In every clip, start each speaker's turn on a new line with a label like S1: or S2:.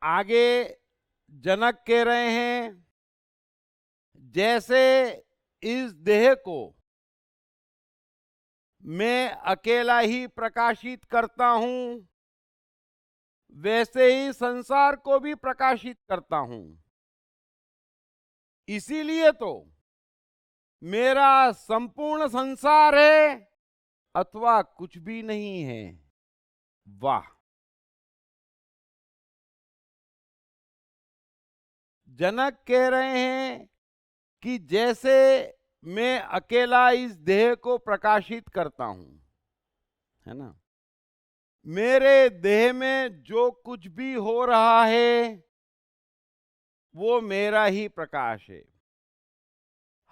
S1: आगे जनक कह रहे हैं, जैसे इस देह को मैं अकेला ही प्रकाशित करता हूं, वैसे ही संसार को भी प्रकाशित करता हूं। इसीलिए तो मेरा संपूर्ण संसार है अथवा कुछ भी नहीं है। वाह! जनक कह रहे हैं कि जैसे मैं अकेला इस देह को प्रकाशित करता हूं, है ना, मेरे देह में जो कुछ भी हो रहा है वो मेरा ही प्रकाश है।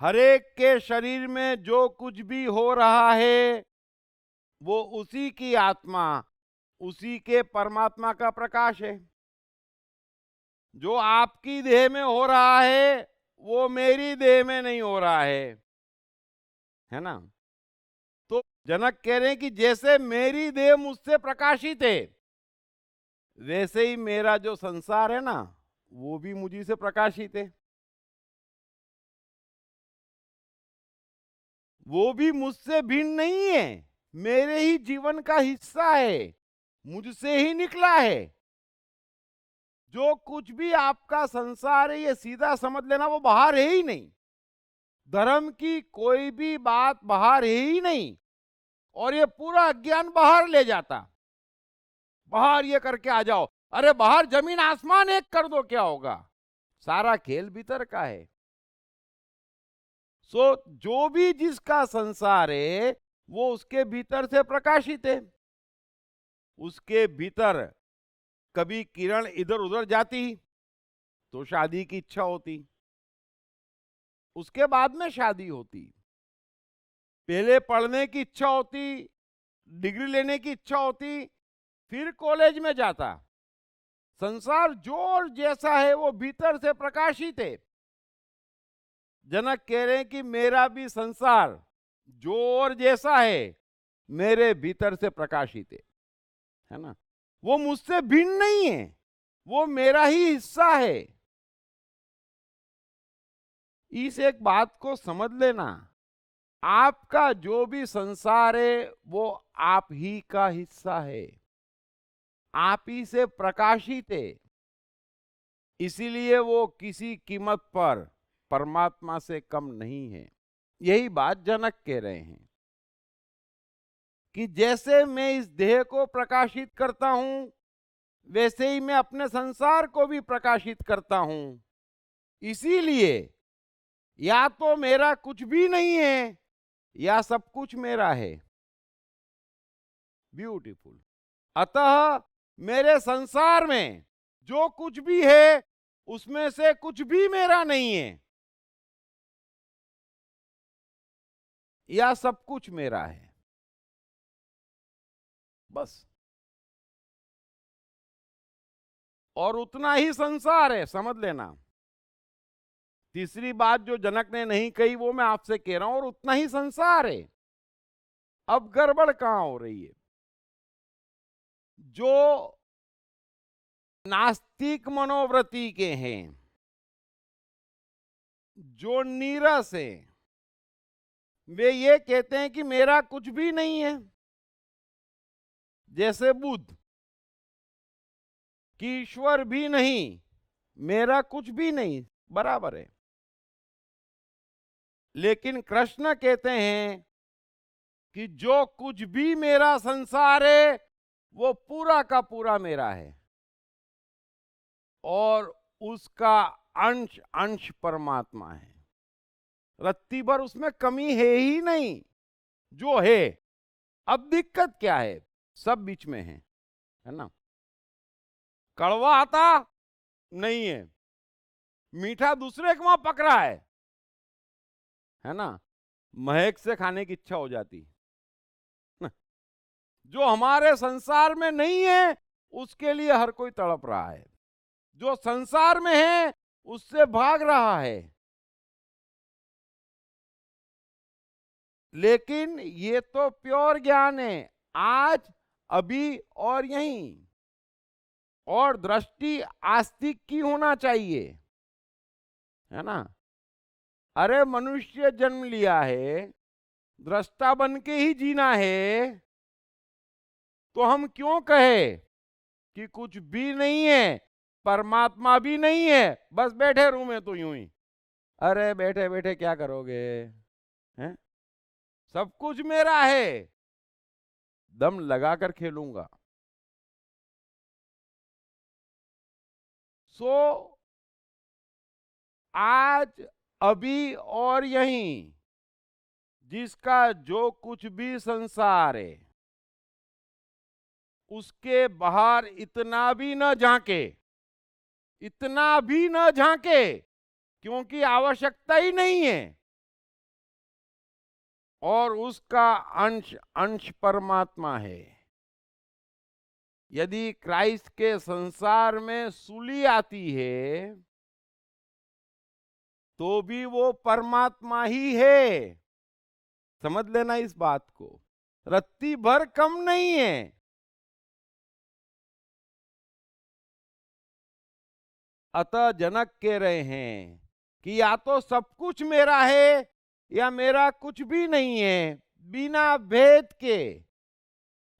S1: हरेक के शरीर में जो कुछ भी हो रहा है वो उसी की आत्मा, उसी के परमात्मा का प्रकाश है। जो आपकी देह में हो रहा है वो मेरी देह में नहीं हो रहा है ना। तो जनक कह रहे हैं कि जैसे मेरी देह मुझसे प्रकाशित है, वैसे ही मेरा जो संसार है ना वो भी मुझी से प्रकाशित है। वो भी मुझसे भिन्न नहीं है, मेरे ही जीवन का हिस्सा है, मुझसे ही निकला है। जो कुछ भी आपका संसार है ये सीधा समझ लेना वो बाहर है ही नहीं। धर्म की कोई भी बात बाहर है ही नहीं, और ये पूरा अज्ञान बाहर ले जाता। बाहर ये करके आ जाओ, अरे बाहर जमीन आसमान एक कर दो, क्या होगा? सारा खेल भीतर का है। जो भी जिसका संसार है वो उसके भीतर से प्रकाशित है। उसके भीतर कभी किरण इधर उधर जाती तो शादी की इच्छा होती, उसके बाद में शादी होती। पहले पढ़ने की इच्छा होती, डिग्री लेने की इच्छा होती, फिर कॉलेज में जाता। संसार जो जैसा है वो भीतर से प्रकाशित है। जनक कह रहे हैं कि मेरा भी संसार जो और जैसा है मेरे भीतर से प्रकाशित है ना। वो मुझसे भिन्न नहीं है, वो मेरा ही हिस्सा है। इस एक बात को समझ लेना, आपका जो भी संसार है वो आप ही का हिस्सा है, आप ही से प्रकाशित है। इसीलिए वो किसी कीमत पर परमात्मा से कम नहीं है। यही बात जनक कह रहे हैं कि जैसे मैं इस देह को प्रकाशित करता हूं, वैसे ही मैं अपने संसार को भी प्रकाशित करता हूं। इसीलिए या तो मेरा कुछ भी नहीं है या सब कुछ मेरा है। ब्यूटीफुल। अतः मेरे संसार में जो कुछ भी है उसमें से कुछ भी मेरा नहीं है या सब कुछ मेरा है, बस। और उतना ही संसार है, समझ लेना। तीसरी बात जो जनक ने नहीं कही वो मैं आपसे कह रहा हूं, और उतना ही संसार है। अब गड़बड़ कहां हो रही है? जो नास्तिक मनोवृत्ति के हैं, जो नीरस है, वे ये कहते हैं कि मेरा कुछ भी नहीं है। जैसे बुद्ध कि ईश्वर भी नहीं, मेरा कुछ भी नहीं, बराबर है। लेकिन कृष्ण कहते हैं कि जो कुछ भी मेरा संसार है वो पूरा का पूरा मेरा है, और उसका अंश अंश परमात्मा है। रत्ती भर उसमें कमी है ही नहीं, जो है। अब दिक्कत क्या है? सब बीच में है ना। कड़वा आता नहीं है, मीठा दूसरे के वहां पक रहा है ना। महक से खाने की इच्छा हो जाती ना। जो हमारे संसार में नहीं है उसके लिए हर कोई तड़प रहा है, जो संसार में है उससे भाग रहा है। लेकिन ये तो प्योर ज्ञान है, आज, अभी और यहीं। और दृष्टि आस्तिक की होना चाहिए, है ना। अरे मनुष्य जन्म लिया है, दृष्टा बन के ही जीना है, तो हम क्यों कहे कि कुछ भी नहीं है, परमात्मा भी नहीं है, बस बैठे रूम में तो यूं ही। अरे बैठे बैठे क्या करोगे, हैं? सब कुछ मेरा है, दम लगाकर खेलूंगा। सो आज, अभी और यहीं जिसका जो कुछ भी संसार है, उसके बाहर इतना भी न झांके, इतना भी न झांके, क्योंकि आवश्यकता ही नहीं है। और उसका अंश अंश परमात्मा है। यदि क्राइस्ट के संसार में सूली आती है, तो भी वो परमात्मा ही है। समझ लेना इस बात को, रत्ती भर कम नहीं है। अतः जनक कह रहे हैं कि या तो सब कुछ मेरा है या मेरा कुछ भी नहीं है, बिना भेद के।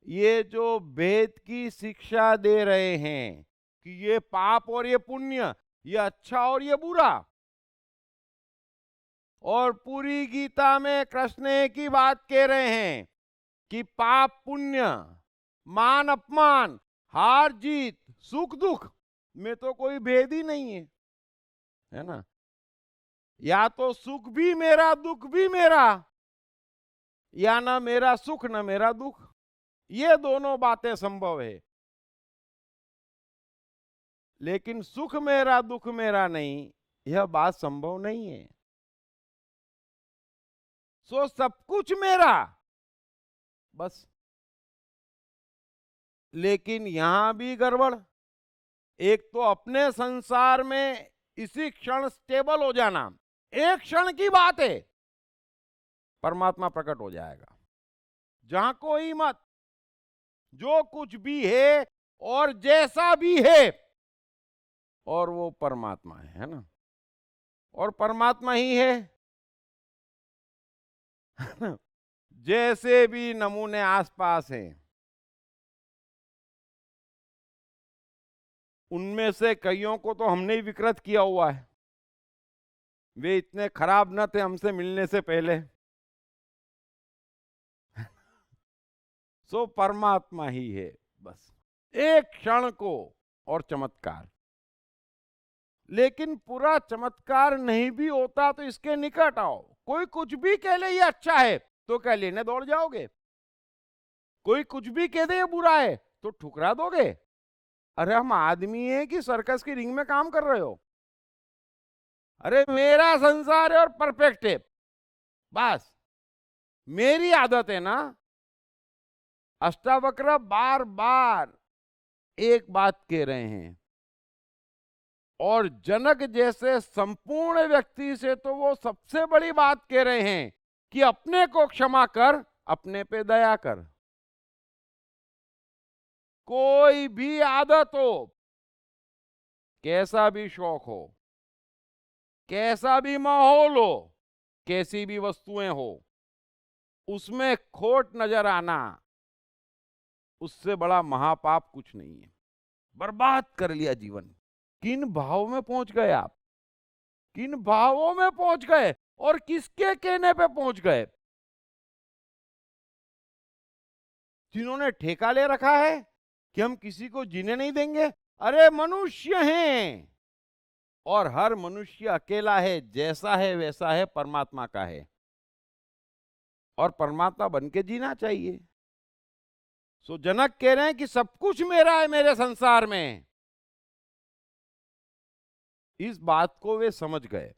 S1: ये जो भेद की शिक्षा दे रहे हैं कि ये पाप और ये पुण्य, ये अच्छा और ये बुरा, और पूरी गीता में कृष्ण एक ही बात कह रहे हैं कि पाप पुण्य, मान अपमान, हार जीत, सुख दुख में तो कोई भेद ही नहीं है ना। या तो सुख भी मेरा, दुख भी मेरा, या ना मेरा सुख ना मेरा दुख। ये दोनों बातें संभव है, लेकिन सुख मेरा दुख मेरा नहीं, यह बात संभव नहीं है। सो सब कुछ मेरा, बस। लेकिन यहां भी गड़बड़। एक तो अपने संसार में इसी क्षण स्टेबल हो जाना, एक क्षण की बात है, परमात्मा प्रकट हो जाएगा। जहां कोई मत, जो कुछ भी है और जैसा भी है, और वो परमात्मा है ना। और परमात्मा ही है। जैसे भी नमूने आसपास हैं, उनमें से कईयों को तो हमने ही विकृत किया हुआ है। वे इतने खराब न थे हमसे मिलने से पहले। सो परमात्मा ही है, बस। एक क्षण को और चमत्कार। लेकिन पूरा चमत्कार नहीं भी होता तो इसके निकट आओ। कोई कुछ भी कह ले ये अच्छा है तो क्या लेने दौड़ जाओगे? कोई कुछ भी कह दे ये बुरा है तो ठुकरा दोगे? अरे हम आदमी हैं कि सर्कस की रिंग में काम कर रहे हो? अरे मेरा संसार है और परफेक्ट है, बस। मेरी आदत है ना। अष्टावक्र बार बार एक बात कह रहे हैं, और जनक जैसे संपूर्ण व्यक्ति से तो वो सबसे बड़ी बात कह रहे हैं कि अपने को क्षमा कर, अपने पे दया कर। कोई भी आदत हो, कैसा भी शौक हो, कैसा भी माहौल हो, कैसी भी वस्तुएं हो, उसमें खोट नजर आना, उससे बड़ा महापाप कुछ नहीं है। बर्बाद कर लिया जीवन। किन भावों में पहुंच गए आप? किन भावों में पहुंच गए और किसके कहने पे पहुंच गए? जिन्होंने ठेका ले रखा है कि हम किसी को जीने नहीं देंगे। अरे मनुष्य हैं, और हर मनुष्य अकेला है, जैसा है वैसा है, परमात्मा का है, और परमात्मा बन के जीना चाहिए। सो जनक कह रहे हैं कि सब कुछ मेरा है मेरे संसार में। इस बात को वे समझ गए,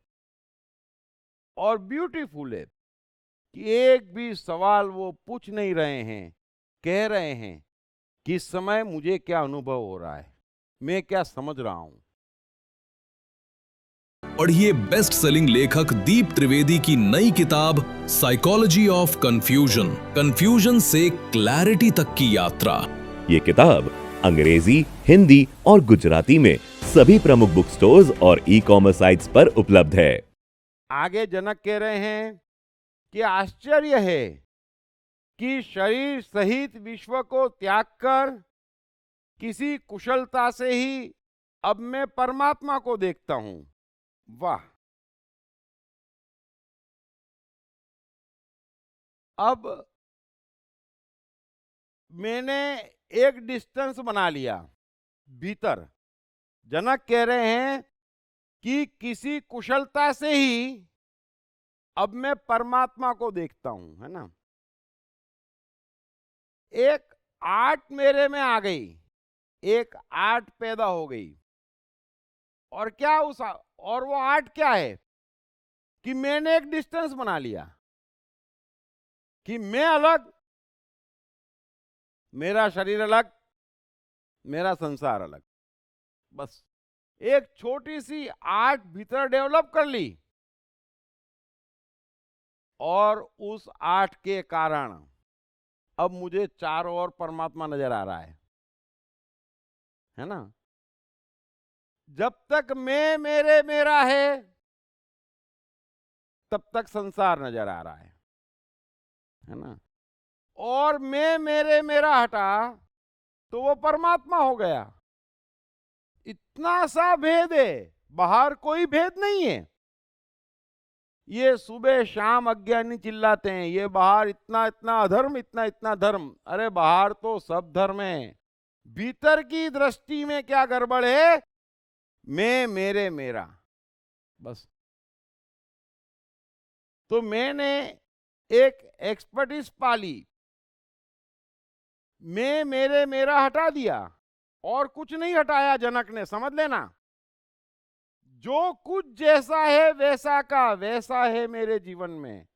S1: और ब्यूटीफुल है कि एक भी सवाल वो पूछ नहीं रहे हैं, कह रहे हैं कि इस समय मुझे क्या अनुभव हो रहा है, मैं क्या समझ रहा हूं।
S2: पढ़िए बेस्ट सेलिंग लेखक दीप त्रिवेदी की नई किताब साइकोलॉजी ऑफ कंफ्यूजन, कंफ्यूजन से क्लैरिटी तक की यात्रा।
S3: ये किताब अंग्रेजी, हिंदी और गुजराती में सभी प्रमुख बुक स्टोर्स और ई-कॉमर्स साइट्स पर उपलब्ध है।
S1: आगे जनक कह रहे हैं कि आश्चर्य है कि शरीर सहित विश्व को त्याग कर किसी कुशलता से ही अब मैं परमात्मा को देखता हूं। वाह! अब मैंने एक डिस्टेंस बना लिया भीतर। जनक कह रहे हैं कि किसी कुशलता से ही अब मैं परमात्मा को देखता हूं, है ना। एक आर्ट मेरे में आ गई, एक आर्ट पैदा हो गई। और क्या और वो आर्ट क्या है कि मैंने एक डिस्टेंस बना लिया कि मैं अलग, मेरा शरीर अलग, मेरा संसार अलग। बस एक छोटी सी आर्ट भीतर डेवलप कर ली और उस आर्ट के कारण अब मुझे चारों ओर परमात्मा नजर आ रहा है ना। जब तक मैं मेरे मेरा है तब तक संसार नजर आ रहा है ना। और मैं मेरे मेरा हटा तो वो परमात्मा हो गया। इतना सा भेद है, बाहर कोई भेद नहीं है। ये सुबह शाम अज्ञानी चिल्लाते हैं ये बाहर इतना इतना अधर्म, इतना इतना धर्म। अरे बाहर तो सब धर्म है, भीतर की दृष्टि में क्या गड़बड़ है? मैं मेरे मेरा, बस। तो मैंने एक एक्सपर्टीज पाली, मैं मेरे मेरा हटा दिया और कुछ नहीं हटाया जनक ने, समझ लेना। जो कुछ जैसा है वैसा का वैसा है मेरे जीवन में,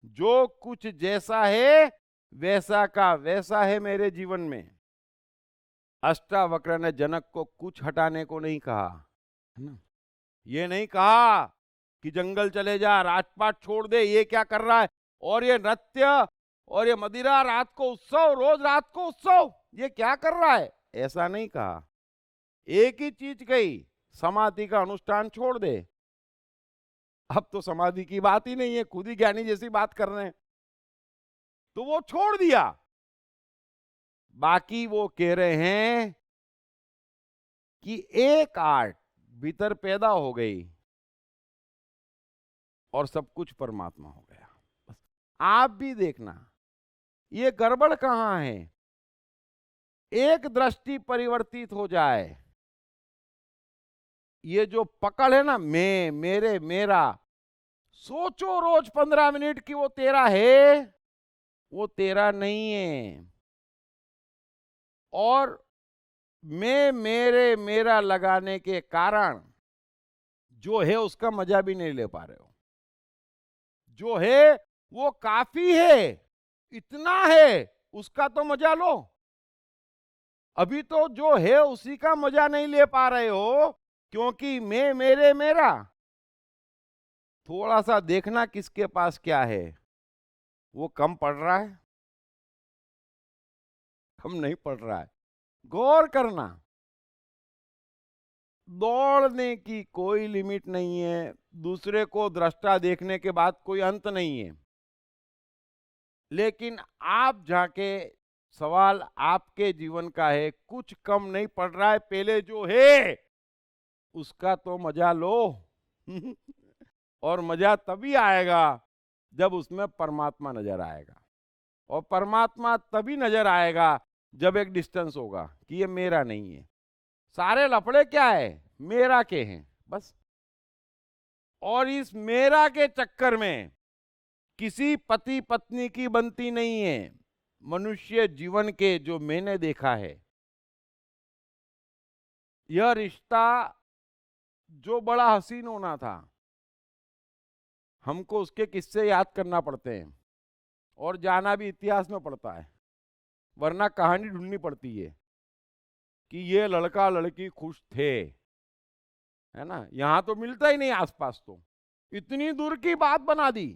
S1: जो कुछ जैसा है वैसा का वैसा है मेरे जीवन में। अष्टावक्र ने जनक को कुछ हटाने को नहीं कहा, है ना। ये नहीं कहा कि जंगल चले जा, राजपाट छोड़ दे, ये क्या कर रहा है, और ये नृत्य और ये मदिरा, रात को उत्सव, रोज रात को उत्सव, ये क्या कर रहा है, ऐसा नहीं कहा। एक ही चीज कही, समाधि का अनुष्ठान छोड़ दे। अब तो समाधि की बात ही नहीं है, खुद ही ज्ञानी जैसी बात कर रहे हैं, तो वो छोड़ दिया। बाकी वो कह रहे हैं कि एक आर्ट भीतर पैदा हो गई और सब कुछ परमात्मा हो गया। बस आप भी देखना ये गड़बड़ कहां है। एक दृष्टि परिवर्तित हो जाए, ये जो पकड़ है ना, मैं मेरे मेरा, सोचो रोज 15 मिनट की वो तेरा है, वो तेरा नहीं है। और मैं मेरे मेरा लगाने के कारण जो है उसका मजा भी नहीं ले पा रहे हो। जो है वो काफी है, इतना है, उसका तो मजा लो। अभी तो जो है उसी का मजा नहीं ले पा रहे हो, क्योंकि मैं मेरे मेरा। थोड़ा सा देखना किसके पास क्या है, वो कम पड़ रहा है, कम नहीं पड़ रहा है, गौर करना। दौड़ने की कोई लिमिट नहीं है, दूसरे को दृष्टा देखने के बाद कोई अंत नहीं है। लेकिन आप जाके, सवाल आपके जीवन का है, कुछ कम नहीं पड़ रहा है, पहले जो है उसका तो मजा लो। और मजा तभी आएगा जब उसमें परमात्मा नजर आएगा, और परमात्मा तभी नजर आएगा जब एक डिस्टेंस होगा कि ये मेरा नहीं है। सारे लफड़े क्या है, मेरा के हैं, बस। और इस मेरा के चक्कर में किसी पति पत्नी की बनती नहीं है। मनुष्य जीवन के जो मैंने देखा है, यह रिश्ता जो बड़ा हसीन होना था, हमको उसके किस्से याद करना पड़ते हैं और जाना भी इतिहास में पड़ता है, वरना कहानी ढूंढनी पड़ती है कि ये लड़का लड़की खुश थे, है ना। यहां तो मिलता ही नहीं आसपास, तो इतनी दूर की बात बना दी।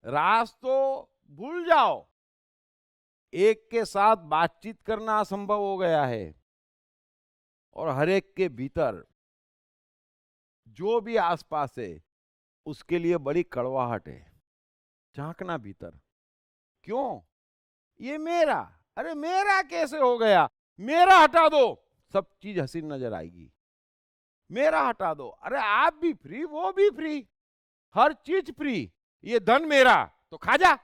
S1: राज तो भूल जाओ, एक के साथ बातचीत करना असंभव हो गया है, और हर एक के भीतर जो भी आसपास है उसके लिए बड़ी कड़वाहट है। झांकना भीतर, क्यों? ये मेरा, अरे मेरा कैसे हो गया? मेरा हटा दो, सब चीज हसीन नजर आएगी। मेरा हटा दो, अरे आप भी फ्री, वो भी फ्री, हर चीज फ्री। ये धन मेरा, तो खा जा।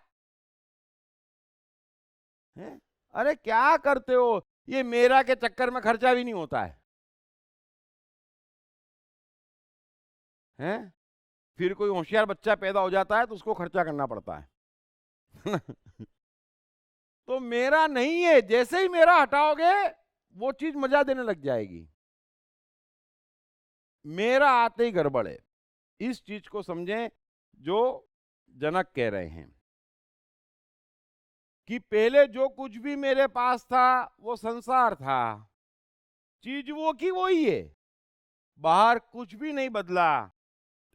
S1: है? अरे क्या करते हो? ये मेरा के चक्कर में खर्चा भी नहीं होता है। हैं? फिर कोई होशियार बच्चा पैदा हो जाता है तो उसको खर्चा करना पड़ता है। तो मेरा नहीं है, जैसे ही मेरा हटाओगे वो चीज मजा देने लग जाएगी। मेरा आते ही गड़बड़ है। इस चीज को समझें जो जनक कह रहे हैं कि पहले जो कुछ भी मेरे पास था वो संसार था, चीज वो की वही है, बाहर कुछ भी नहीं बदला,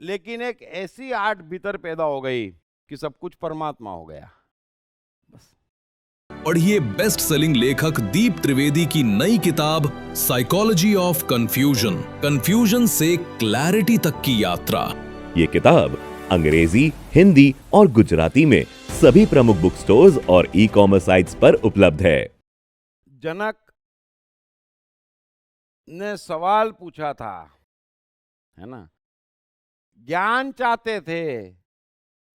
S1: लेकिन एक ऐसी आर्ट भीतर पैदा हो गई कि सब कुछ परमात्मा हो गया। बस।
S2: पढ़िए बेस्ट सेलिंग लेखक दीप त्रिवेदी की नई किताब साइकोलॉजी ऑफ कंफ्यूजन, कंफ्यूजन से क्लैरिटी तक की यात्रा।
S3: ये किताब अंग्रेजी, हिंदी और गुजराती में सभी प्रमुख बुक स्टोर्स और ई-कॉमर्स साइट्स पर उपलब्ध है।
S1: जनक ने सवाल पूछा था, है ना, ज्ञान चाहते थे,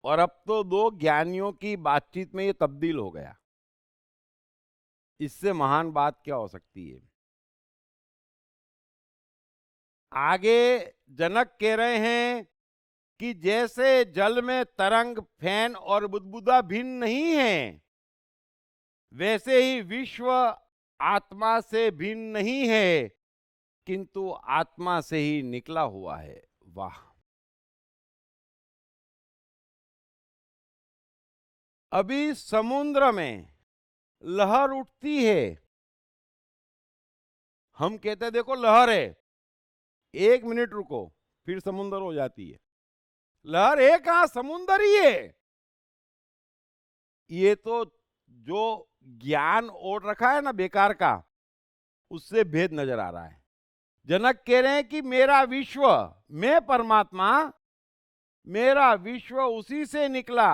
S1: और अब तो दो ज्ञानियों की बातचीत में ये तब्दील हो गया। इससे महान बात क्या हो सकती है? आगे जनक कह रहे हैं कि जैसे जल में तरंग, फैन और बुदबुदा भिन्न नहीं है, वैसे ही विश्व आत्मा से भिन्न नहीं है, किंतु आत्मा से ही निकला हुआ है। वाह! अभी समुद्र में लहर उठती है, हम कहते हैं देखो लहर है, 1 मिनट रुको, फिर समुद्र हो जाती है। लहर है कहां? समुद्र ही है। ये तो जो ज्ञान ओढ़ रखा है ना बेकार का, उससे भेद नजर आ रहा है। जनक कह रहे हैं कि मेरा विश्व, मैं परमात्मा, मेरा विश्व उसी से निकला,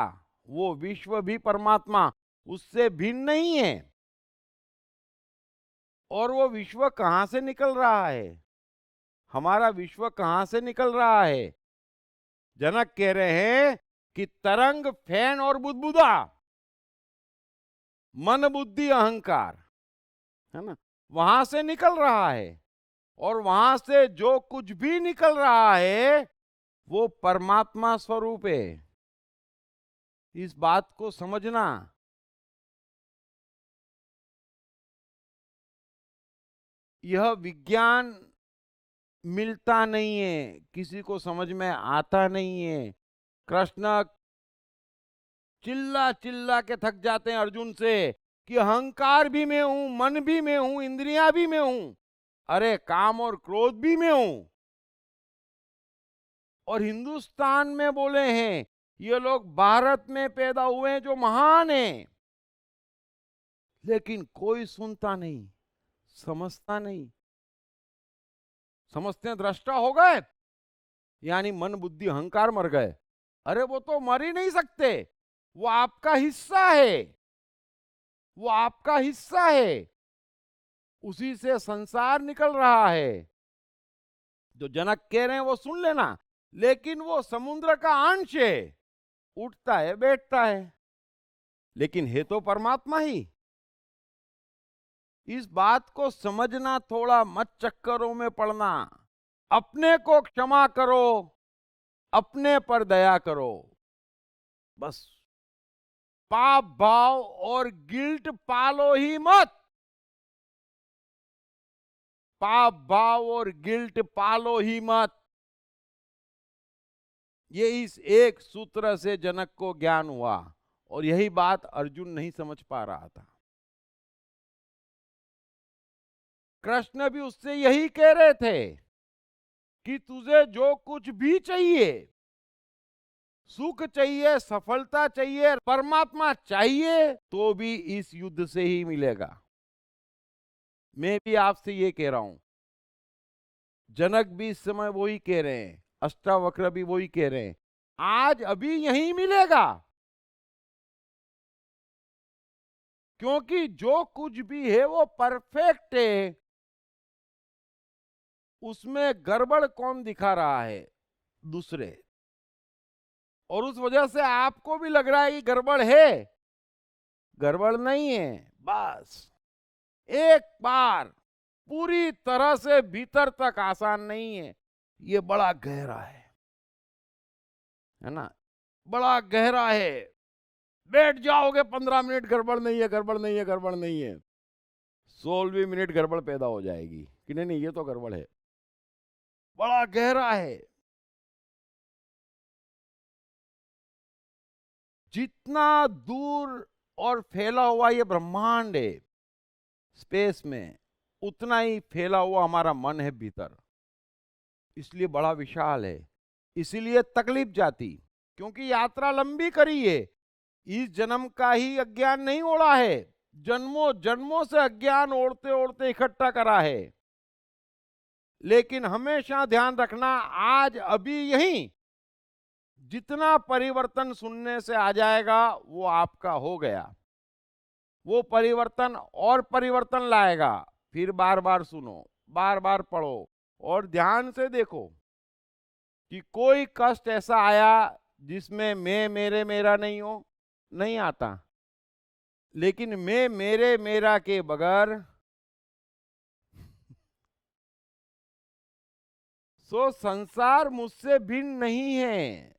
S1: वो विश्व भी परमात्मा, उससे भिन्न नहीं है। और वो विश्व कहां से निकल रहा है? हमारा विश्व कहां से निकल रहा है? जनक कह रहे हैं कि तरंग, फैन और बुदबुदा, मन, बुद्धि, अहंकार, है ना, वहां से निकल रहा है। और वहां से जो कुछ भी निकल रहा है वो परमात्मा स्वरूप है। इस बात को समझना। यह विज्ञान मिलता नहीं है, किसी को समझ में आता नहीं है। कृष्ण चिल्ला चिल्ला के थक जाते हैं अर्जुन से कि अहंकार भी मैं हूं, मन भी मैं हूं, इंद्रियां भी मैं हूं, अरे काम और क्रोध भी मैं हूं। और हिंदुस्तान में बोले हैं ये लोग भारत में पैदा हुए हैं जो महान हैं, लेकिन कोई सुनता नहीं, समझता नहीं। समझते हैं दृष्टा हो गए, यानी मन, बुद्धि, अहंकार मर गए। अरे वो तो मर ही नहीं सकते, वो आपका हिस्सा है, वो आपका हिस्सा है, उसी से संसार निकल रहा है। जो जनक कह रहे हैं वो सुन लेना, लेकिन वो समुद्र का अंश है, उठता है बैठता है, लेकिन है तो परमात्मा ही। इस बात को समझना, थोड़ा मत चक्करों में पड़ना। अपने को क्षमा करो, अपने पर दया करो, बस। पाप भाव और गिल्ट पालो ही मत, पाप भाव और गिल्ट पालो ही मत। ये इस एक सूत्र से जनक को ज्ञान हुआ, और यही बात अर्जुन नहीं समझ पा रहा था। कृष्ण भी उससे यही कह रहे थे कि तुझे जो कुछ भी चाहिए सुख चाहिए, सफलता चाहिए, परमात्मा चाहिए, तो भी इस युद्ध से ही मिलेगा। मैं भी आपसे ये कह रहा हूं, जनक भी इस समय वही कह रहे हैं, अष्टावक्र भी वही कह रहे हैं, आज अभी यहीं मिलेगा। क्योंकि जो कुछ भी है वो परफेक्ट है, उसमें गड़बड़ कौन दिखा रहा है? दूसरे। और उस वजह से आपको भी लग रहा है कि गड़बड़ है, गड़बड़ नहीं है। बस एक बार पूरी तरह से भीतर तक आसान नहीं है, ये बड़ा गहरा है ना, बड़ा गहरा है। बैठ जाओगे 15 मिनट, गड़बड़ नहीं है, गड़बड़ नहीं है, गड़बड़ नहीं है, 16वीं मिनट गड़बड़ पैदा हो जाएगी कि नहीं, ये तो गड़बड़ है। बड़ा गहरा है। जितना दूर और फैला हुआ ये ब्रह्मांड है स्पेस में, उतना ही फैला हुआ हमारा मन है भीतर, इसलिए बड़ा विशाल है। इसीलिए तकलीफ जाती, क्योंकि यात्रा लंबी करी है। इस जन्म का ही अज्ञान नहीं ओढ़ा है, जन्मों जन्मों से अज्ञान ओढ़ते ओढ़ते इकट्ठा करा है। लेकिन हमेशा ध्यान रखना, आज अभी यहीं जितना परिवर्तन सुनने से आ जाएगा वो आपका हो गया। वो परिवर्तन और परिवर्तन लाएगा। फिर बार बार सुनो, बार बार पढ़ो और ध्यान से देखो कि कोई कष्ट ऐसा आया जिसमें मैं मेरे मेरा नहीं हो, नहीं आता। लेकिन मैं मेरे मेरा के बगैर सो संसार मुझसे भिन्न नहीं है,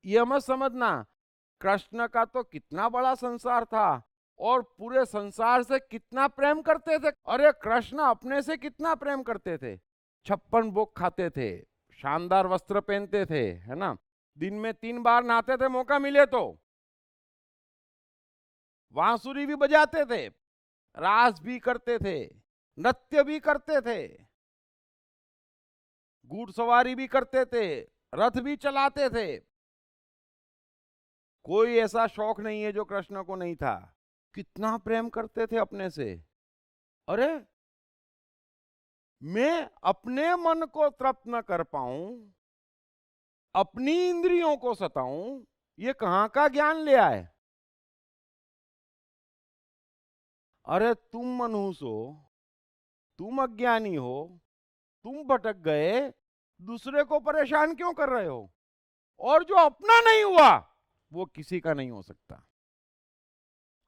S1: यह मत समझना। कृष्ण का तो कितना बड़ा संसार था और पूरे संसार से कितना प्रेम करते थे। अरे कृष्ण अपने से कितना प्रेम करते थे, 56 भोग खाते थे, शानदार वस्त्र पहनते थे, है ना, दिन में 3 बार नहाते थे मौका मिले तो, बांसुरी भी बजाते थे, रास भी करते थे, नृत्य भी करते थे, घुड़सवारी भी करते थे, रथ भी चलाते थे। कोई ऐसा शौक नहीं है जो कृष्ण को नहीं था। कितना प्रेम करते थे अपने से। अरे मैं अपने मन को तृप्त न कर पाऊं, अपनी इंद्रियों को सताऊं, ये कहां का ज्ञान ले आए? अरे तुम मनहूस हो, तुम अज्ञानी हो, तुम भटक गए, दूसरे को परेशान क्यों कर रहे हो? और जो अपना नहीं हुआ वो किसी का नहीं हो सकता।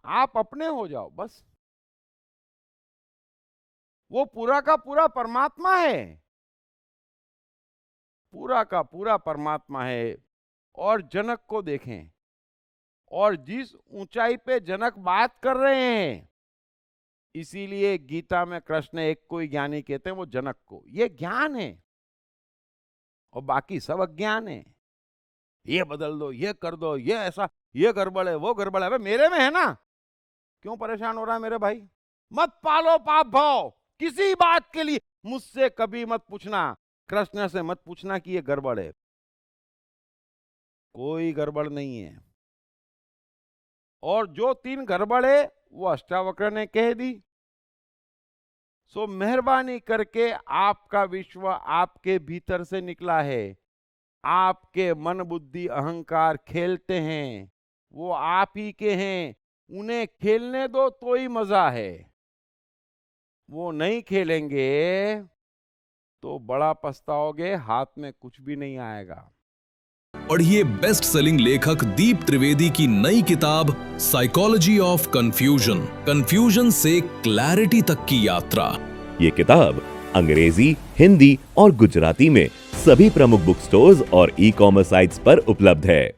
S1: आप अपने हो जाओ बस। वो पूरा का पूरा परमात्मा है, पूरा का पूरा परमात्मा है। और जनक को देखें, और जिस ऊंचाई पे जनक बात कर रहे हैं, इसीलिए गीता में कृष्ण एक कोई ज्ञानी कहते हैं, वो जनक को। ये ज्ञान है और बाकी सब अज्ञान है। ये बदल दो, ये कर दो, ये ऐसा, ये गड़बड़ है, वो गड़बड़ है। अबे मेरे में है ना, क्यों परेशान हो रहा है मेरे भाई? मत पालो पाप भाव किसी बात के लिए। मुझसे कभी मत पूछना, कृष्ण से मत पूछना कि ये गड़बड़ है। कोई गड़बड़ नहीं है। और जो 3 गड़बड़ है वो अष्टावक्र ने कह दी। सो मेहरबानी करके, आपका विश्व आपके भीतर से निकला है। आपके मन बुद्धि अहंकार खेलते हैं, वो आप ही के हैं। उन्हें खेलने दो तो ही मजा है। वो नहीं खेलेंगे तो बड़ा पछताओगे, हाथ में कुछ भी नहीं आएगा।
S2: पढ़िए बेस्ट सेलिंग लेखक दीप त्रिवेदी की नई किताब साइकोलॉजी ऑफ कंफ्यूजन, कंफ्यूजन से क्लैरिटी तक की यात्रा।
S3: ये किताब अंग्रेजी, हिंदी और गुजराती में सभी प्रमुख बुक स्टोर्स और ई-कॉमर्स साइट्स पर उपलब्ध है।